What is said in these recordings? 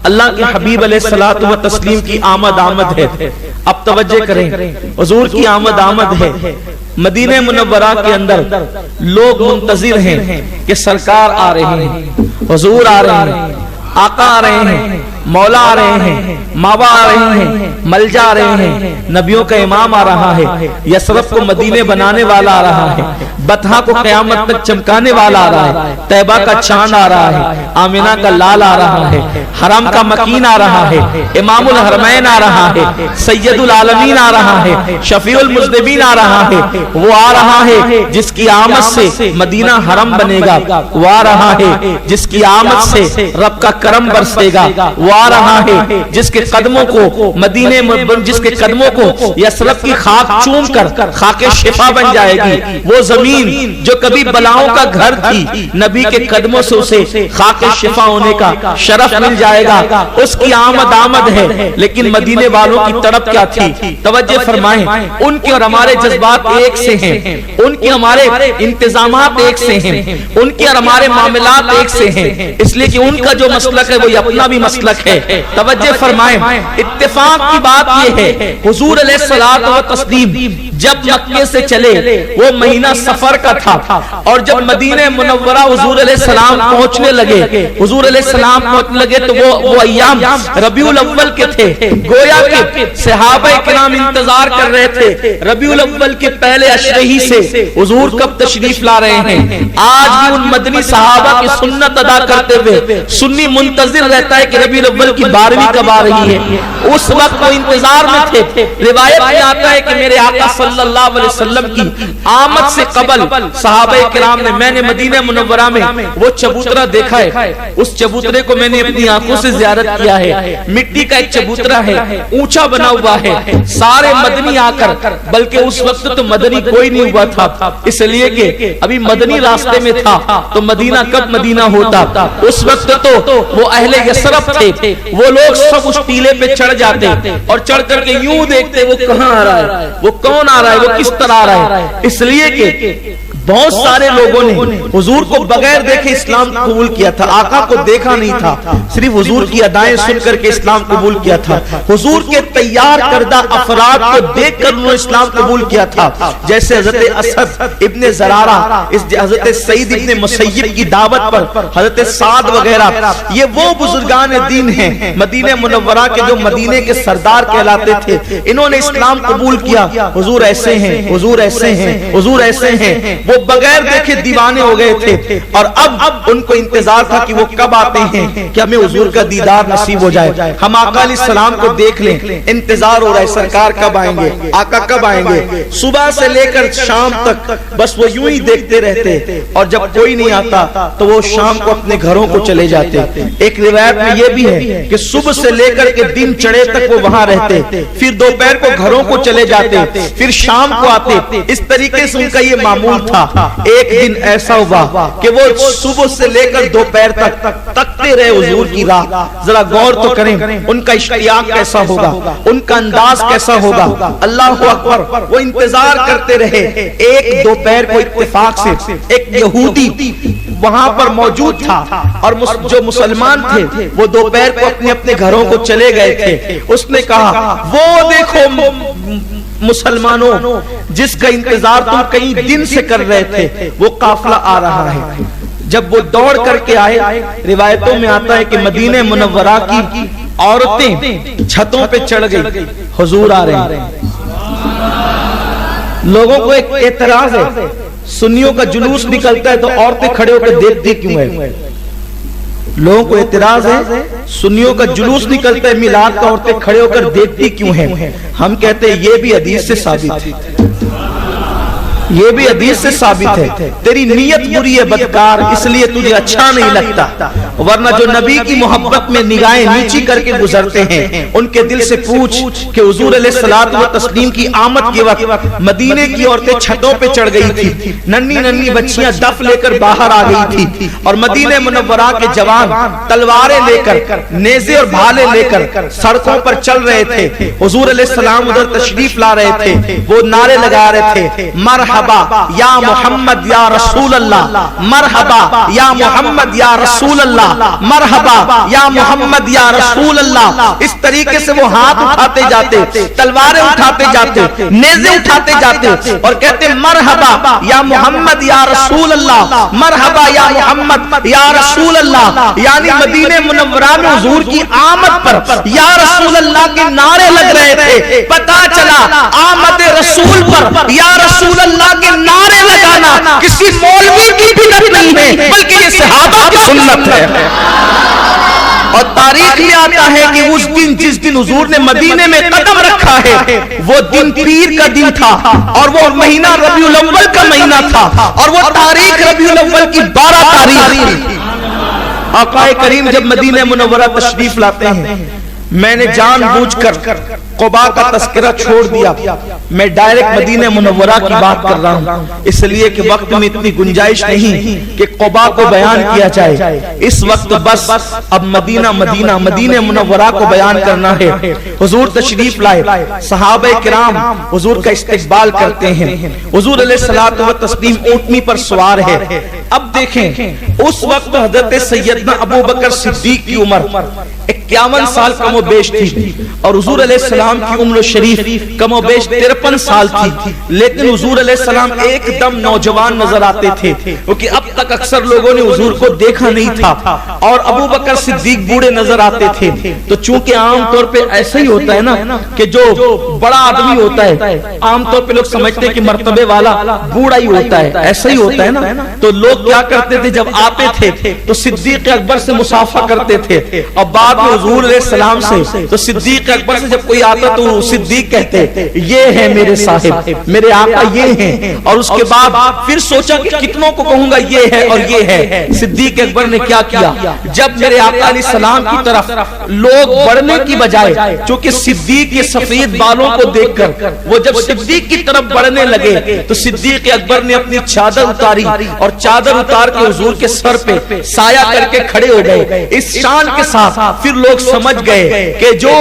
اللہ کے حبیب علیہ الصلوۃ والتسلیم کی آمد ہے. اب توجہ کریں، حضور کی آمد ہے. مدینہ منورہ کے اندر لوگ منتظر ہیں کہ سرکار آ رہے ہیں، حضور آ رہے ہیں، آقا آ رہے ہیں، مولا آ رہے ہیں، ماوا آ رہے ہیں، ملجا آ رہے ہیں، نبیوں کا امام آ رہا ہے، یثرب کو مدینے بنانے والا آ رہا ہے، بطحا کو قیامت تک چمکانے والا آ رہا ہے، طیبہ کا چاند آ رہا ہے، آمنہ کا لال آ رہا ہے، حرم کا مکین آ رہا ہے، امام الحرمین آ رہا ہے، سید العالمین آ رہا ہے، شفیع المذنبین آ رہا ہے. وہ آ رہا ہے جس کی آمد سے مدینہ حرم بنے گا. وہ آ رہا ہے جس کی آمد سے رب کا کرم برسے گا. وہ آ رہا ہے جس کے قدموں کو جس کے قدموں کو یثرب کی خاک چوم کر خاک شفا بن جائے گی. وہ زمین جو کبھی بلاؤں کا گھر تھی، نبی کے قدموں سے اسے خاک شفا ہونے کا شرف مل جائے گا. اس کی آمد ہے. لیکن مدینے والوں کی تڑپ کیا تھی؟ توجہ فرمائیں، ان کے اور ہمارے جذبات ایک سے ہیں، ان کے ہمارے انتظامات ایک سے ہیں، ان کے اور ہمارے معاملات ایک سے ہیں. اس لیے کہ ان کا جو مسلک ہے وہ اپنا بھی مسلک ہے. توجہ فرمائیں، اتفاق کی بات یہ ہے، حضور علیہ الصلوۃ والتسلیم جب مکے سے چلے وہ مہینہ سفر کا تھا، اور جب مدینہ منورہ حضور علیہ السلام پہنچنے لگے، حضور علیہ السلام پہنچنے لگے تو وہ ایام ربیع الاول کے تھے. گویا کہ صحابہ کرام انتظار کر رہے تھے ربیع الاول کے پہلے عشرے ہی سے حضور کب تشریف لا رہے ہیں. آج بھی ان مدنی صحابہ کی سنت ادا کرتے ہوئے سنی منتظر رہتا ہے کہ ربیع الاول کی 12ویں کب آ رہی ہے. اس وقت وہ انتظار میں تھے. روایت میں آتا ہے کہ میرے آقا صلی اللہ علیہ وسلم کی آمد سے قبل صحابہ کرام نے، میں نے مدینہ منورہ میں وہ چبوترا دیکھا ہے. اس چبوترے کو میں نے اپنی آنکھوں سے زیارت کیا ہے. مٹی کا ایک چبوترا ہے، اونچا بنا ہوا ہے. سارے مدنی آ کر، بلکہ اس وقت تو مدنی کوئی نہیں ہوا تھا، اس لیے کہ ابھی مدنی راستے میں تھا تو مدینہ کب مدینہ ہوتا. اس وقت تو وہ اہل یثرب تھے. وہ لوگ سب اس ٹیلے پہ چڑھ جاتے اور چڑھ کر کے یوں دیکھتے وہ کہاں آ رہا ہے، وہ کون آ رہا ہے، وہ کس طرح آ رہا ہے. اس لیے کہ بہت سارے لوگوں نے حضور کو بغیر دیکھے اسلام قبول کیا تھا. آقا کو دیکھا نہیں تھا، صرف حضور کی ادائیں سن کر کے اسلام قبول کیا تھا. حضور کے تیار کردہ افراد کو دیکھ کر انہوں نے اسلام قبول کیا تھا. جیسے حضرت اسد ابن زرارہ، حضرت سعید ابن مسیب کی دعوت پر حضرت سعد وغیرہ، یہ وہ بزرگان دین ہیں مدینہ منورہ کے جو مدینے کے سردار کہلاتے تھے. انہوں نے اسلام قبول کیا. حضور ایسے ہیں، حضور ایسے ہیں، حضور ایسے ہیں. وہ بغیر دیکھے دیوانے ہو گئے تھے، اور اب ان کو انتظار تھا کہ وہ کب آتے ہیں کہ ہمیں حضور کا دیدار نصیب ہو جائے، ہم آقا علیہ السلام کو دیکھ لیں. انتظار ہو رہا ہے سرکار کب آئیں گے، آقا کب آئیں گے. صبح سے لے کر شام تک بس وہ یوں ہی دیکھتے رہتے، اور جب کوئی نہیں آتا تو وہ شام کو اپنے گھروں کو چلے جاتے. ایک روایت میں یہ بھی ہے کہ صبح سے لے کر کے دن چڑھے تک وہ وہاں رہتے، پھر دوپہر کو گھروں کو چلے جاتے، پھر شام کو آتے. اس طریقے سے ان کا یہ معمول تھا. ایک دن ایسا ہوا کہ وہ صبح سے لے کر دوپہر تک تکتے رہے حضور کی راہ. ذرا غور تو کریں ان کا اشتیاق کیسا ہوگا، ان کا انداز کیسا ہوگا. اللہ اکبر. وہ انتظار کرتے رہے. ایک دوپہر کو اتفاق سے ایک یہودی وہاں پر موجود تھا، اور جو مسلمان تھے وہ دوپہر کو اپنے اپنے گھروں کو چلے گئے تھے. اس نے کہا وہ دیکھو مسلمانوں جس کا انتظار تم کئی دن سے کر رہے تھے، وہ قافلہ آ رہا ہے. جب وہ دوڑ کر کے آئے، روایتوں میں آتا ہے کہ مدینہ منورہ کی عورتیں چھتوں پہ چڑھ گئی، حضور آ رہے ہیں. لوگوں کو ایک اعتراض ہے، سنیوں کا جلوس نکلتا ہے تو عورتیں کھڑے ہو کے دیکھتی کیوں ہے. لوگوں کو اعتراض ہے، سنیوں کا جلوس نکلتا ہے میلاد کا، عورتیں کھڑے ہو کر دیکھتی کیوں ہیں. ہم کہتے ہیں یہ بھی حدیث سے ثابت ہے، یہ بھی حدیث سے ثابت ہے. تیری نیت بری ہے بدکار، اس لیے تجھے اچھا نہیں لگتا. ورنہ جو نبی کی محبت میں نگاہیں نیچی کر کے گزرتے ہیں ان کے دل سے پوچھ کہ حضور علیہ الصلوۃ والتسلیم کی آمد کے وقت مدینے کی عورتیں چھتوں پہ چڑھ گئی تھی، ننھی ننھی بچیاں دف لے کر باہر آ گئی تھی، اور مدینہ منورہ کے جوان تلواریں لے کر، نیزے اور بھالے لے کر سڑکوں پر چل رہے تھے. حضور علیہ السلام ادھر تشریف لا رہے تھے. وہ نعرے لگا رہے تھے، مرحبا یا محمد یا رسول اللہ، مرحبا یا محمد یا رسول اللہ. اللہ مرحبا یا محمد یا رسول اللہ. اس طریقے سے وہ ہاتھ اٹھاتے جاتے, تلواریں اٹھاتے جاتے, نیزے اٹھاتے جاتے اور کہتے مرحبا یا محمد یا رسول اللہ, مرحبا یا محمد یا رسول اللہ. یعنی مدینہ منورہ میں حضور کی آمد پر یا رسول اللہ کے نعرے لگ رہے تھے. پتہ چلا آمد رسول پر یا رسول اللہ کے نعرے لگانا کسی مولوی کی بدعت نہیں ہے, بلکہ یہ صحابہ کی سنت ہے. اور تاریخ میں آتا ہے کہ اس دن جس دن حضور نے مدینے میں قدم رکھا ہے وہ دن پیر کا دن تھا, اور وہ مہینہ ربیع الاول کا مہینہ تھا, اور وہ تاریخ ربیع الاول کی 12 تاریخ. آقا کریم جب مدینہ منورہ تشریف لاتے ہیں, میں نے جان بوجھ کر قباء کا تذکرہ چھوڑ دیا, میں ڈائریکٹ مدینہ منورہ کی بات کر رہا ہوں, اس لیے کہ وقت میں اتنی گنجائش نہیں کہ قباء کو بیان کیا جائے. اس وقت بس اب مدینہ منورہ کو بیان کرنا ہے. حضور تشریف لائے, صحابہ کرام حضور کا استقبال کرتے ہیں. حضور علیہ الصلوۃ والتسلیم اونٹنی پر سوار ہے. اب دیکھیں اس وقت حضرت سیدنا ابو بکر صدیق کی عمر 51 سال کم و بیش تھی, اور حضور علیہ السلام کی عمر شریف کم و بیش 53 سال تھی. لیکن حضور علیہ السلام ایک دم نوجوان نظر آتے تھے, کیونکہ اب تک اکثر لوگوں نے حضور کو دیکھا نہیں تھا, اور ابو بکر صدیق بوڑھے نظر آتے تھے. تو چونکہ عام طور پہ ایسا ہی ہوتا ہے نا کہ جو بڑا آدمی ہوتا ہے عام طور پہ لوگ سمجھتے ہیں کہ مرتبے والا بوڑھا ہی ہوتا ہے, ایسا ہی ہوتا ہے نا. تو لوگ کیا کرتے تھے, جب آتے تھے تو صدیق اکبر سے مصافحہ کرتے تھے, اور بعد میں حضور علیہ السلام سے, تو صدیق اکبر سے جب کوئی آتا تو صدیق کہتے یہ ہے میرے صاحب, میرے آقا یہ ہیں. اور اس کے بعد پھر سوچا کہ کتنوں کو کہوں گا یہ ہے اور یہ ہے. صدیق اکبر نے کیا کیا, جب میرے آقا علیہ السلام کی طرف لوگ بڑھنے کی بجائے, چونکہ صدیق کے سفید بالوں کو دیکھ کر وہ جب صدیق کی طرف بڑھنے لگے تو صدیق اکبر نے اپنی چادر اتاری, اور چادر اتار کے حضور کے سر پہ سایہ کر کے کھڑے ہو گئے. اس شان کے ساتھ پھر لوگ سمجھ گئے کہ جو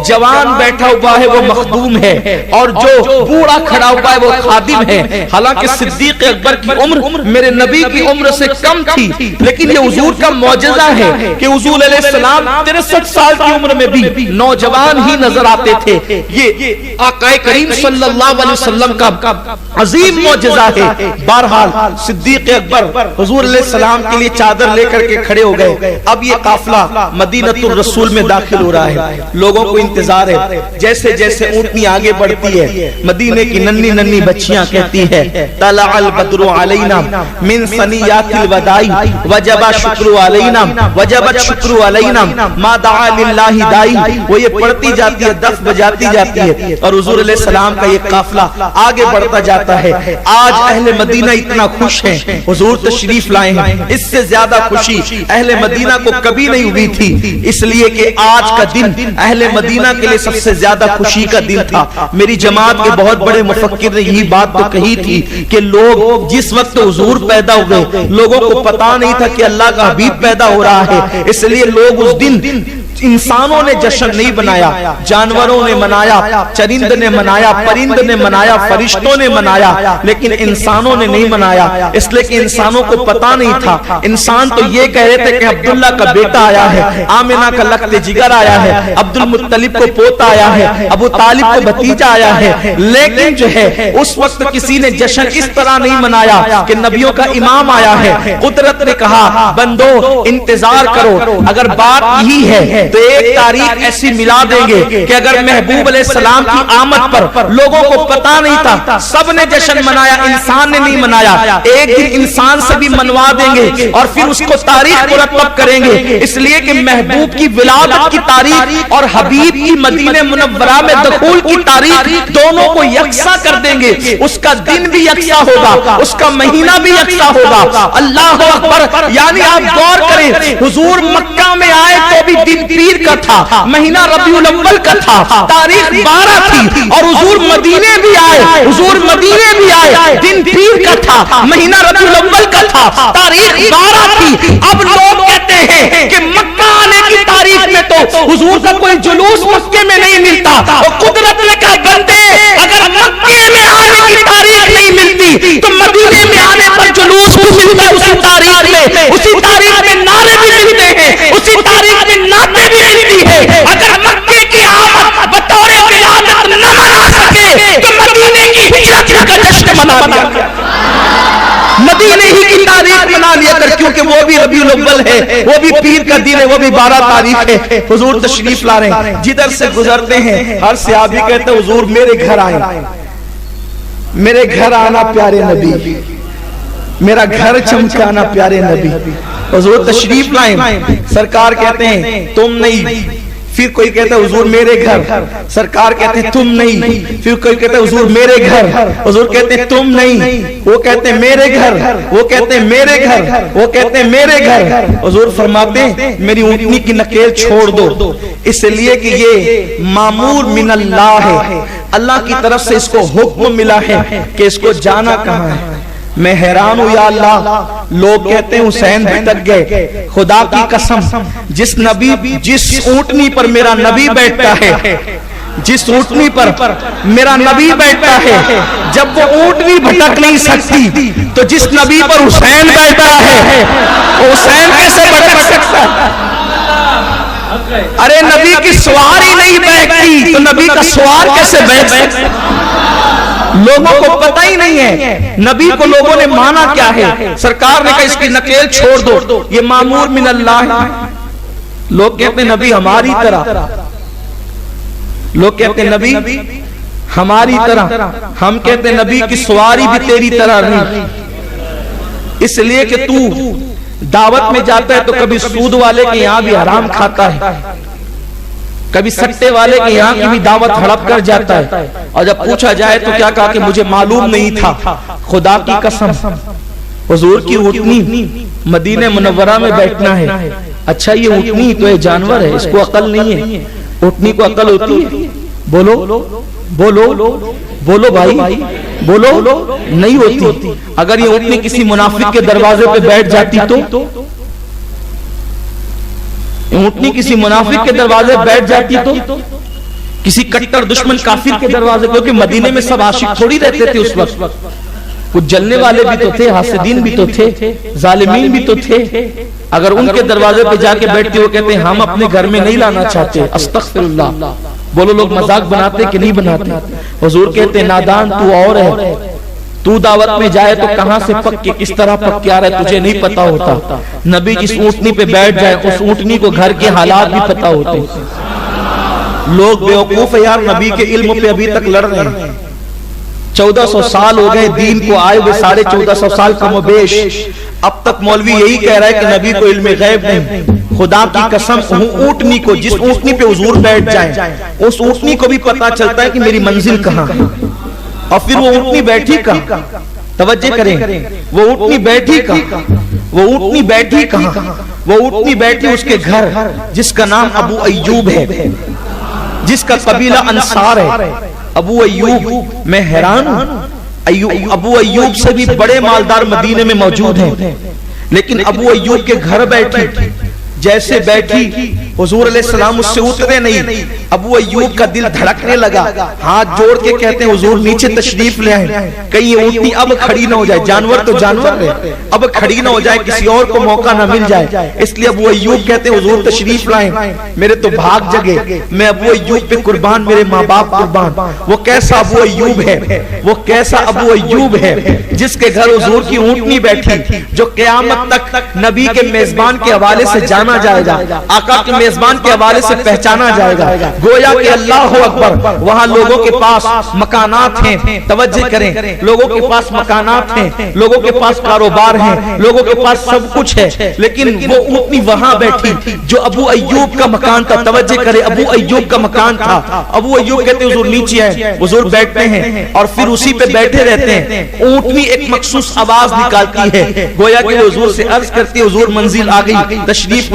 جوان بیٹھا ہوا ہے وہ مخدوم ہے, اور جو بوڑھا کھڑا ہوا ہے وہ خادم ہے. حالانکہ صدیق اکبر کی عمر میرے نبی کی عمر سے کم تھی, لیکن یہ حضور کا معجزہ ہے کہ حضور علیہ السلام 63 سال کی عمر میں بھی نوجوان ہی نظر آتے تھے. یہ آقا کریم صلی اللہ علیہ وسلم کا عظیم معجزہ ہے. بہرحال صدیق اکبر حضور علیہ السلام کے لیے چادر لے کر کے کھڑے ہو گئے. اب یہ قافلہ مدینۃ الرسول میں داخل ہو رہا ہے, لوگوں کو انتظار ہے. جیسے جیسے اونٹنی آگے بڑھتی ہے, مدینے کی ننھی ننھی بچیاں کہتی ہے طلع البدر علینا من ثنیات الوداع وجب الشکر علینا وجب الشکر علینا ما دعا للہ دائی. وہ یہ پڑھتی جاتی ہے, دف بجاتی جاتی ہے, اور حضور علیہ السلام کا یہ قافلہ آگے بڑھتا جاتا ہے. آج اہل مدینہ اتنا خوش ہیں, حضور تشریف لائے ہیں. اس سے زیادہ خوشی اہل مدینہ کو کبھی نہیں ہوئی تھی, اس لیے کہ آج کا دن اہل مدینہ کے لیے سب سے زیادہ خوشی کا دن تھا. میری جماعت کے بہت بڑے مفکر نے یہی بات تو کہی تھی کہ لوگ جس وقت حضور پیدا ہوئے لوگوں کو پتا نہیں تھا کہ اللہ کا حبیب پیدا ہو رہا ہے, اس لیے لوگ اس دن انسانوں نے جشن نہیں بنایا, جانوروں نے منایا, چرند نے منایا, پرند نے منایا, فرشتوں نے منایا, لیکن انسانوں نے نہیں منایا. اس لیے کہ انسانوں کو پتا نہیں تھا. انسان تو یہ کہہ رہے تھے کہ عبداللہ کا بیٹا آیا ہے, آمنہ کا لخت جگر آیا ہے, عبد المطلب کو پوتا آیا ہے, ابو طالب کو بھتیجا آیا ہے. لیکن جو ہے اس وقت کسی نے جشن اس طرح نہیں منایا کہ نبیوں کا امام آیا ہے. قدرت نے کہا بندو انتظار کرو, اگر بات یہی ہے تو ایک تاریخ ایسی ملا دیں گے کہ اگر محبوب علیہ السلام کی آمد پر لوگوں کو پتا نہیں تھا, سب نے جشن منایا, انسان نے نہیں منایا. ایک دن انسان سے بھی منوا دیں گے اور پھر اس کو تاریخ مرتب کریں گے. اس لیے کہ محبوب کی ولادت کی تاریخ اور حبیب کی مدینہ منورہ میں دخول کی تاریخ دونوں کو یکساں کر دیں گے. اس کا دن بھی یکساں ہوگا, اس کا مہینہ بھی یکساں ہوگا. اللہ اکبر. یعنی آپ غور کریں, حضور مکہ میں آئے تو بھی دن پیر کا تھا, مہینہ ربیع الاول کا تھا, تاریخ 12 تھی, اور حضور مدینے بھی آئے, حضور مدینے بھی آئے, دن پیر کا تھا, مہینہ ربیع الاول کا تھا, تاریخ 12 تھی. اب لوگ کہتے ہیں کہ مکہ آنے کی تاریخ میں تو حضور کا کوئی جلوس مکے میں نہیں ملتا. اور قدرت نے کہا بندے اگر مکے میں آنے کی تاریخ نہیں ملتی تو مدینے میں آنے پر جلوس بھی ملتا, اسی تاریخ میں, اسی تاریخ میں نعرے بھی ملتے ہیں. الاول ہے، وہ بھی پیر کا دن ہے، وہ بھی 12 تاریخ ہے، حضور تشریف لا رہے ہیں، جدھر سے گزرتے ہیں ہر صحابی کہتے ہیں حضور میرے گھر آئیں، میرے گھر آنا پیارے نبی، میرا گھر چمکانا پیارے نبی، حضور تشریف لائیں، سرکار کہتے ہیں تم نہیں، پھر کوئی کہتا ہے حضور میرے گھر، سرکار کہتے ہیں تم نہیں، پھر کوئی کہتا ہے حضور میرے گھر، حضور کہتے ہیں تم نہیں، وہ کہتے ہیں میرے گھر، وہ کہتے ہیں میرے گھر، وہ کہتے ہیں میرے گھر، حضور فرماتے ہیں میری اونٹنی کی نکیل چھوڑ دو، اس لیے کہ یہ مامور من اللہ ہے، اللہ کی طرف سے اس کو حکم ملا ہے کہ اس کو جانا کہاں ہے۔ میں حیران ہوں یا اللہ، لوگ کہتے ہیں حسین بھٹک گئے، خدا کی قسم جس اونٹنی پر میرا نبی بیٹھتا ہے، جس اونٹنی پر میرا نبی بیٹھتا ہے، جب وہ اونٹنی بھٹک نہیں سکتی تو جس نبی پر حسین بیٹھتا ہے وہ حسین کیسے بھٹک سکتا ہے؟ ارے نبی کی سواری نہیں بیٹھتی تو نبی کا سوار کیسے بیٹھ سکتا ہے؟ لوگوں کو پتہ ہی نہیں ہے نبی کو لوگوں نے مانا کیا ہے، سرکار نے کہا اس کی نکیل چھوڑ دو، یہ مامور من اللہ ہے۔ لوگ کہتے ہیں نبی ہماری طرح، لوگ کہتے ہیں نبی ہماری طرح، ہم کہتے ہیں نبی کی سواری بھی تیری طرح نہیں، اس لیے کہ تو دعوت میں جاتا ہے تو کبھی سود والے کے یہاں بھی حرام کھاتا ہے، کبھی سٹے والے کے یہاں کی بھی دعوت ہڑپ کر جاتا ہے، اور جب پوچھا جائے تو کیا کہا کہ مجھے معلوم نہیں تھا۔ خدا کی قسم حضور کی اونٹنی مدینہ منورہ میں بیٹھنا ہے، اچھا یہ اونٹنی تو یہ جانور ہے، اس کو عقل نہیں ہے، اونٹنی کو عقل ہوتی ہے؟ بولو بولو بولو بھائی بولو، نہیں ہوتی۔ اگر یہ اونٹنی کسی منافق کے دروازے پہ بیٹھ جاتی تو اونٹنی کسی منافق کے دروازے بیٹھ جاتی تو کسی کٹر دشمن کافر کے دروازے، کیونکہ مدینے میں سب عاشق تھوڑی رہتے تھے اس وقت، کچھ جلنے والے بھی تو تھے، حاسدین بھی تو تھے، ظالمین بھی تو تھے، اگر ان کے دروازے پہ جا کے بیٹھتے وہ کہتے ہیں ہم اپنے گھر میں نہیں لانا چاہتے، استغفر اللہ۔ بولو لوگ مذاق بناتے کہ نہیں بناتے؟ حضور کہتے ہیں نادان تو اور ہے، تو دعوت میں جائے تو کہاں سے پک کے کس طرح پک کے آ رہا ہے تجھے نہیں پتا ہوتا۔ نبی جس اونٹنی پہ بیٹھ جائے اس اونٹنی کو گھر کے حالات بھی پتا ہوتے۔ لوگ بیوقوف ہے یار، نبی کے علم پہ ابھی تک لڑ رہے ہیں۔ 1400 سال ہو گئے دین کو آئے ہوئے، 1450 سال کم و بیش، اب تک مولوی یہی کہہ رہا ہے کہ نبی کو علم غیب نہیں۔ خدا کی قسم اونٹنی کو، جس اونٹنی پہ حضور بیٹھ جائیں اس اونٹنی کو بھی پتا چلتا ہے کہ میری منزل کہاں ہے، اور پھر وہ اونٹنی بیٹھی کہاں، توجہ کریں، وہ اونٹنی بیٹھی کہاں، وہ اونٹنی بیٹھی کہاں، وہ اونٹنی بیٹھی اس کے گھر جس کا نام ابو ایوب ہے، جس کا قبیلہ انصار ہے۔ ابو ایوب، میں حیران ہوں، ابو ایوب سے بھی بڑے مالدار مدینے میں موجود ہیں، لیکن ابو ایوب کے گھر بیٹھی، جیسے بیٹھی حضور علیہ السلام اس سے اترے نہیں، ابو ایوب کا دل دھڑکنے لگا، ہاتھ جوڑ کے کہتے ہیں حضور نیچے تشریف لے آئیں، کہیں یہ اونٹنی اب کھڑی نہ ہو جائے، جانور تو جانور ہے، اب کھڑی نہ ہو جائے، کسی اور کو موقع نہ مل جائے، اس لیے ابو ایوب کہتے ہیں حضور تشریف لائیں، میرے تو بھاگ جگے، میں ابو ایوب پہ قربان، میرے ماں باپ قربان۔ وہ کیسا ابو ایوب ہے، وہ کیسا ابو ایوب ہے جس کے گھر حضور کی اونٹنی بیٹھی، جو قیامت تک نبی کے میزبان کے حوالے سے جانا جائے گا، آقا کے میزبان کے حوالے سے پہچانا جائے گا، گویا کہ اللہ اکبر۔ وہاں لوگوں کے پاس مکانات ہیں، توجہ کریں، لوگوں کے پاس مکانات ہیں، لوگوں کے پاس کاروبار ہیں، لوگوں کے پاس سب کچھ ہے، لیکن وہ اونٹنی وہاں بیٹھی جو ابو ایوب کا مکان تھا، توجہ کریں، ابو ایوب کا مکان تھا۔ ابو ایوب کہتے ہیں حضور نیچے آئے، حضور بیٹھتے ہیں اور پھر اسی پہ بیٹھے رہتے ہیں۔ اونٹنی ایک مخصوص آواز نکالتی ہے، گویا کہ حضور سے عرض کرتی ہے حضور منزل آ گئی، تشریف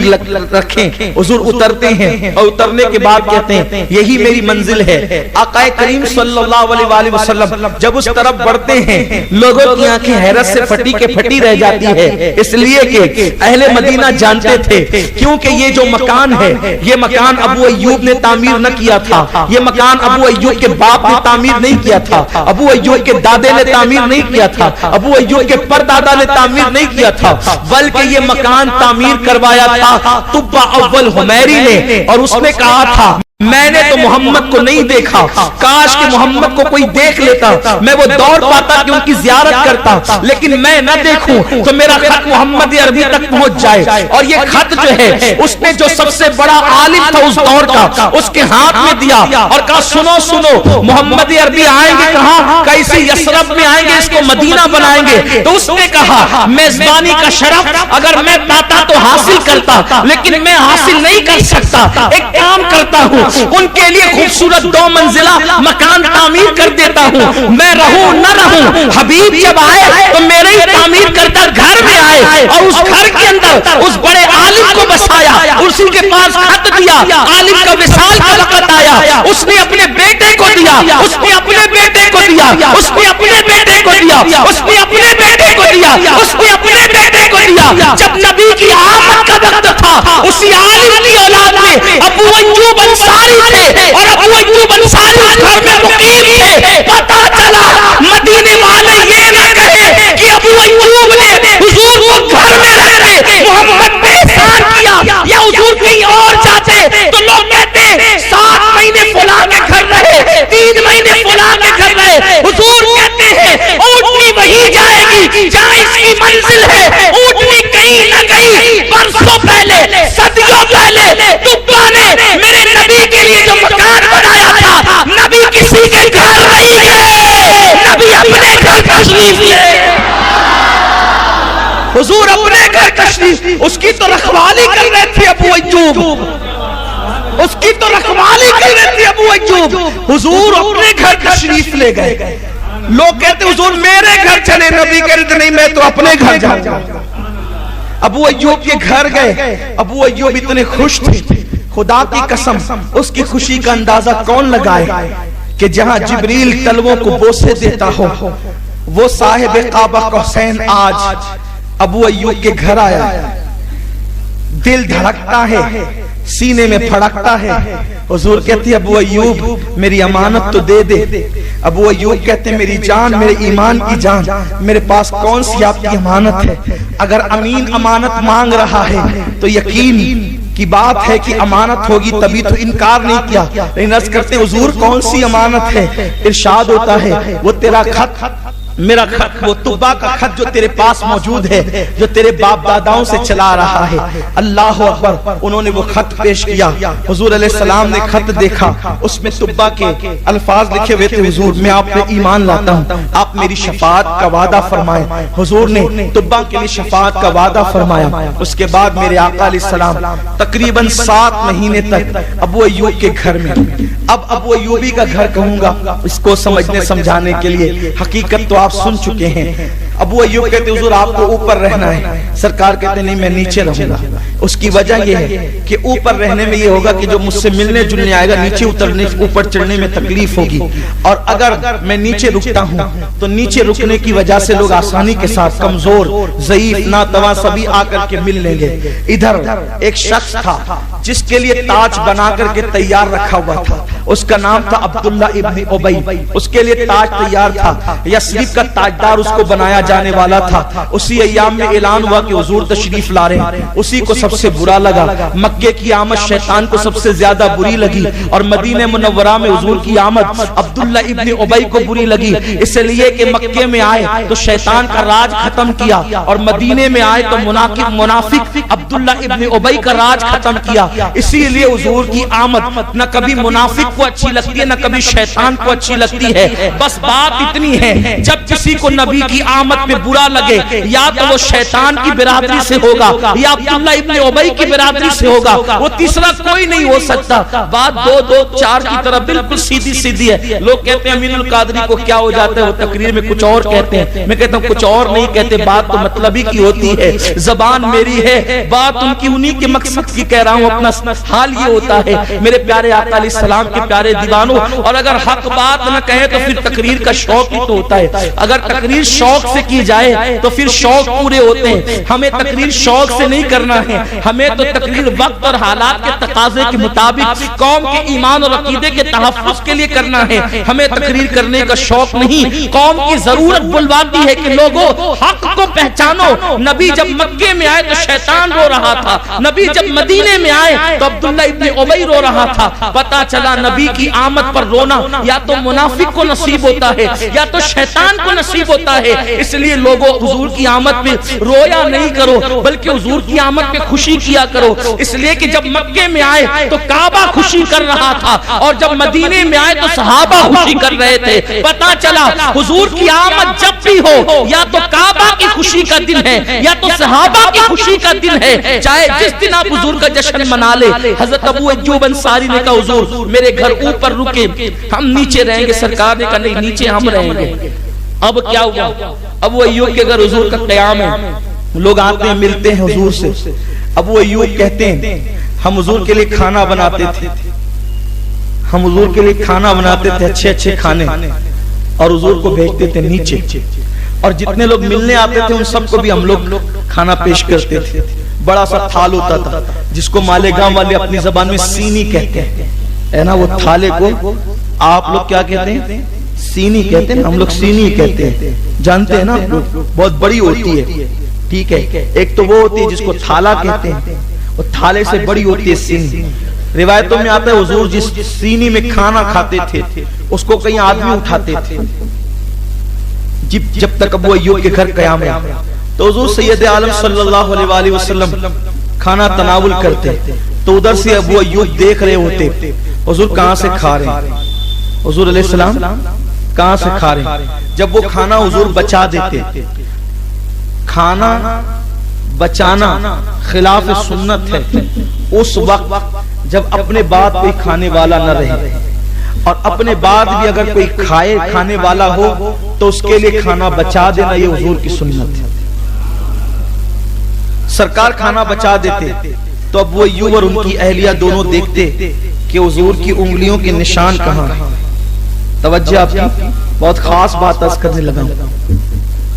رکھیں۔ حضور اترتے ہیں اور اترنے کے بعد کہتے ہیں یہی میری منزل ہے۔ آقا کریم صلی اللہ علیہ وآلہ وسلم جب اس طرف بڑھتے ہیں لوگوں کی آنکھیں حیرت سے پھٹی کے پھٹی رہ جاتی ہے، اس لیے کہ اہل مدینہ جانتے تھے کیونکہ یہ جو مکان ہے یہ مکان ابو ایوب نے تعمیر نہ کیا تھا، یہ مکان ابو ایوب کے باپ نے تعمیر نہیں کیا تھا، ابو ایوب کے دادے نے تعمیر نہیں کیا تھا، ابو ایوب کے پردادا نے تعمیر نہیں کیا تھا، بلکہ یہ مکان تعمیر کروایا تھا طب اول حمیری نے، اور اس نے کہا تھا میں نے تو محمد کو نہیں دیکھا، کاش کہ محمد کو کوئی دیکھ لیتا، میں وہ دور پاتا کہ ان کی زیارت کرتا، لیکن میں نہ دیکھوں تو میرا خط محمد عربی تک پہنچ جائے۔ اور یہ خط جو ہے اس نے جو سب سے بڑا عالم تھا اس دور کا اس کے ہاتھ میں دیا اور کہا سنو سنو، محمد عربی آئیں گے کہاں؟ کیسے یثرب میں آئیں گے، اس کو مدینہ بنائیں گے۔ تو اس نے کہا میزبانی کا شرف اگر میں پاتا تو حاصل کرتا، لیکن میں حاصل نہیں کر سکتا، ایک کام کرتا ہوں، ان کے لیے خوبصورت 2 منزلہ مکان تعمیر کر دیتا ہوں، میں رہوں نہ رہوں، حبیب جب آئے تو میرے ہی تعمیر کرتا گھر میں آئے اور اس گھر کے اندر اس بڑے عالم کو بسایا، اسی کے پاس خط دیا، عالم کا وصال کا وقت آیا، اس نے اپنے بیٹے کو دیا، اس نے اپنے بیٹے کو دیا، اس نے اپنے بیٹے کو دیا، اس نے اپنے بیٹے کو دیا، اس نے اپنے بیٹے کو دیا۔ جب نبی کی آمد کا وقت تھا اسی عالم کی اولاد میں ابو ایوب انصاری تھے اور ابو ایوب انصاری اس گھر میں مقیم تھے۔ پتا چلا مدینے والے یہ نہ کہے کہ ابو ایوب نے حضور کو گھر میں رکھ کے محمد پہ احسان کیا، یا حضور کہیں اور جاتے تو لوگ کہتے 7 مہینے فلاں کے گھر رہے، 3 مہینے فلاں کے گھر رہے۔ حضور کہتے ہیں اونٹنی وہی جائے گی جہاں اس کی منزل ہے، اونٹنی کہیں نہ گئی۔ برسوں پہلے، صدیوں پہلے تبا نے میرے نبی کے لیے جو مکان بنایا تھا، نبی کسی کے گھر نہیں گئے، نبی اپنے گھر تشریف لے، حضور اپنے گھر تشریف، اس کی تو رکھوالی کر رہے تھے ابو ایوب، اس کی تو رکھوالی کر رہے تھے ابو ایوب، حضور اپنے گھر تشریف لے گئے۔ لوگ کہتے حضور میرے گھر چلے، نبی کہتے نہیں میں تو اپنے گھر جاؤں گا۔ ابو ایوب کے گھر گئے، ابو ایوب اتنے خوش تھے، خدا کی قسم اس کی خوشی کا اندازہ کون لگائے کہ جہاں جبریل تلووں کو بوسے دیتا ہو، وہ صاحب کعبہ کا حسین آج ابو ایوب کے گھر آیا، دل دھڑکتا ہے، سینے میں پھڑکتا ہے۔ حضور کہتی ہے ابو ایوب میری امانت تو دے دے۔ ابو ایوب کہتے ہیں میری جان، میرے ایمان کی جان، میرے پاس کون سی آپ کی امانت ہے؟ اگر امین امانت مانگ رہا ہے تو یقین کی بات ہے کہ امانت ہوگی، تبھی تو انکار نہیں کیا۔ لیکن عرض کرتے حضور کون سی امانت ہے؟ ارشاد ہوتا ہے وہ تیرا خط، میرا خط، وہ طبا کا خط جو تیرے پاس موجود ہے، جو تیرے باپ داداؤں سے چلا رہا ہے۔ اللہ اکبر، انہوں نے وہ خط پیش کیا، حضور علیہ السلام نے خط دیکھا، اس میں طبا کے الفاظ لکھے ہوئے تھے حضور میں آپ پہ ایمان لاتا ہوں، آپ میری شفاعت کا وعدہ فرمائیں۔ حضور نے طبا کے لیے شفاعت کا وعدہ فرمایا۔ اس کے بعد میرے آقا علیہ السلام تقریباً 7 مہینے تک ابو ایوب کے گھر میں۔ اب ابو ایوبی کا گھر کہوں گا اس کو سمجھنے سمجھانے کے لیے، حقیقت تو آپ سن چکے ہیں۔ ابو ایوب کہتے حضور آپ کو اوپر رہنا ہے، سرکار کہتے نہیں میں نیچے رہوں گا۔ اس کی وجہ یہ ہے کہ اوپر رہنے میں یہ ہوگا کہ جو مجھ سے ملنے جلنے آئے گا نیچے اترنے اوپر چڑھنے میں تکلیف ہوگی، اور اگر میں نیچے رکتا ہوں تو نیچے رکنے کی وجہ سے لوگ آسانی کے ساتھ کمزور ضعیف ناتواں سبھی آ کر کے مل لیں گے۔ ادھر ایک شخص تھا جس کے لیے تاج بنا کر کے تیار رکھا ہوا تھا، اس کا نام تھا عبداللہ ابن ابی، اس کے لیے تاج تیار تھا، یثرب کا تاجدار اس کو بنایا جانے والا تھا۔ اسی ایام میں اعلان ہوا کہ حضور تشریف لا رہے ہیں، اسی کو سب سے برا لگا۔ مکے کی آمد شیطان کو سب سے زیادہ بری لگی، اور مدینہ منورہ میں حضور کی آمد عبداللہ ابن ابی کو بری لگی، اس لیے کہ مکے میں آئے تو شیطان کا راج ختم کیا، اور مدینے میں آئے تو منافق عبداللہ ابن ابی کا راج ختم کیا۔ اسی لیے حضور کی آمد نہ کبھی منافق کو اچھی لگتی ہے نہ کبھی شیطان کو اچھی لگتی ہے۔ بس بات اتنی ہے جب کسی کو نبی کی آمد پہ برا لگے یا تو وہ شیطان کی برادری سے ہوگا یا عبداللہ ابن ابی کی برادری سے ہوگا، وہ تیسرا کوئی نہیں ہو سکتا۔ بات 2-2-4 کی طرح بالکل سیدھی سیدھی ہے۔ لوگ کہتے ہیں امین القادری کو کیا ہو جاتا ہے، وہ تقریر میں کچھ اور کہتے ہیں، میں کہتا ہوں کچھ اور نہیں کہتے، بات تو مطلب ہی کی ہوتی ہے، زبان میری ہے، بات ان کی انہی کے مقصد کی کہہ رہا ہوں، اپنا حال یہ ہوتا ہے۔ میرے پیارے آقا علیہ السلام کے پیارے دیوانوں، اور اگر حق بات نہ کہیں تو پھر تقریر کا شوق ہی تو ہوتا ہے. اگر تقریر شوق سے کی جائے تو پھر شوق پورے ہوتے ہیں. ہمیں تقریر شوق سے نہیں کرنا ہے، ہمیں تو تقریر وقت اور حالات کے تقاضے کے مطابق قوم کے ایمان اور عقیدے کے تحفظ کے لیے کرنا ہے. ہمیں تقریر کرنے کا شوق نہیں. قوم کی ضرورت بلواتی ہے کہ لوگوں حق کو پہچانو. نبی جب مکے میں آئے تو شیطان رو رہا تھا، نبی جب مدینے میں آئے تو عبداللہ ابن ابی رو رہا تھا. پتا چلا نبی کی آمد پر رونا یا تو منافق کو نصیب ہوتا ہے یا تو شیطان کو نصیب ہوتا ہے. اس لیے لوگوں حضور کی آمد پہ رویا نہیں کرو بلکہ حضور کی آمد پہ خوشی کیا کرو. اس لیے کہ جب مکے میں آئے تو کعبہ خوشی کر رہا تھا اور جب مدینے میں آئے تو صحابہ خوشی کر رہے تھے. پتا چلا حضور کی آمد جب بھی ہو یا تو کعبہ کی خوشی کا دن ہے یا تو صحابہ کی خوشی کا دن ہے. چاہے جس دن آپ حضور کا جشن منا لے. حضرت ابو ایوب انصاری نے کہا حضور میرے گھر اوپر رکے، ہم نیچے رہیں گے. سرکار نے کہا نہیں، نیچے ہم رہیں گے. اب کیا ہوا؟ ابو ایوب کے گھر حضور کا قیام ہے، لوگ آتے ہیں ملتے ہیں حضور سے. ابو ایوب کہتے ہیں ہم حضور کے لیے کھانا بناتے تھے، ہم حضور کے لیے کھانا بناتے تھے، اچھے اچھے کھانے، اور حضور کو بھیجتے تھے نیچے. اور جتنے لوگ ملنے آتے تھے ان سب کو بھی ہم لوگ کھانا پیش کرتے تھے. بڑا سا تھال ہوتا تھا جس کو مالیگاؤں والے اپنی زبان میں سینی کہتے ہیں، ہے نا. وہ تھالے کو آپ لوگ کیا کہتے ہیں؟ سینی کہتے ہیں. ہم لوگ سینی کہتے ہیں، جانتے ہیں نا. بہت بڑی ہوتی ہے، ٹھیک ہے. ایک تو وہ ہوتی ہے جس کو تھالا کہتے ہیں، وہ تھالے سے بڑی ہوتی ہے سینی. روایتوں میں آتا ہے حضور جس سینی میں کھانا کھاتے تھے اس کو کئی آدمی اٹھاتے تھے. جب تک ابو ایوب کے گھر قیام ہے تو حضور سید عالم صلی اللہ علیہ وآلہ وسلم کھانا تناول کرتے تو ادھر سے ابو ایوب دیکھ رہے ہوتے حضور کہاں سے کھا رہے ہیں، حضور علیہ السلام کہاں سے کھا رہے ہیں. جب وہ کھانا حضور بچا دیتے. کھانا بچانا خلاف سنت ہے اس وقت جب اپنے بعد کوئی کھانے والا نہ رہے، اور اپنے بعد بھی اگر کوئی کھانے والا ہو تو اس کے لیے کھانا بچا دینا یہ حضور کی سنت ہے. سرکار کھانا بچا دیتے تو ابو ایوب اور ان کی اہلیہ دونوں دیکھتے کہ حضور کی انگلیوں کے نشان کہاں ہیں. توجہ آپ کی بہت خاص بات عرض کرنے لگا ہوں.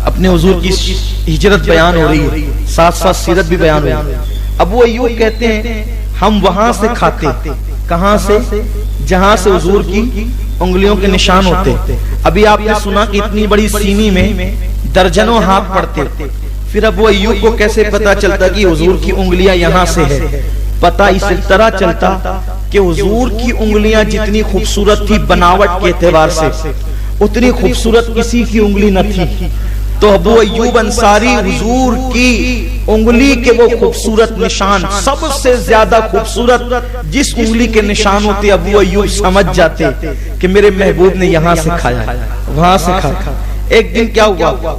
اپنے حضور کی ہجرت بیان ہو رہی ہے، ساتھ ساتھ سیرت بھی بیان ہو رہی ہے. ابو ایوب کہتے ہیں ہم وہاں سے کھاتے. کہاں سے؟ جہاں سے حضور کی انگلیوں کے نشان ہوتے. ابھی آپ نے سنا کہ اتنی بڑی سینی میں درجنوں ہاتھ پڑتے. پھر ابو ایوب کو کیسے پتا چلتا کہ حضور کی انگلیاں یہاں سے ہے؟ پتا اس طرح چلتا کہ حضور کی انگلیاں جتنی خوبصورت تھی بناوٹ کے اعتبار سے اتنی خوبصورت کسی کی انگلی نہ تھی. تو ابو ایوب انصاری حضور کی انگلی کے وہ خوبصورت نشان، سب سے زیادہ خوبصورت جس انگلی کے نشان ہوتے ابو ایوب سمجھ جاتے کہ میرے محبوب نے یہاں سے کھایا، وہاں سے کھایا. ایک دن کیا ہوا؟